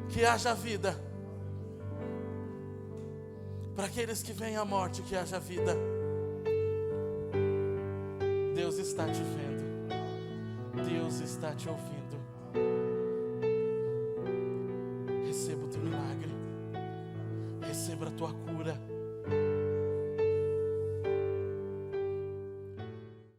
Que haja vida para aqueles que vêm à morte, que haja vida. Deus está te vendo, Deus está te ouvindo. Receba o teu milagre, receba a tua cura.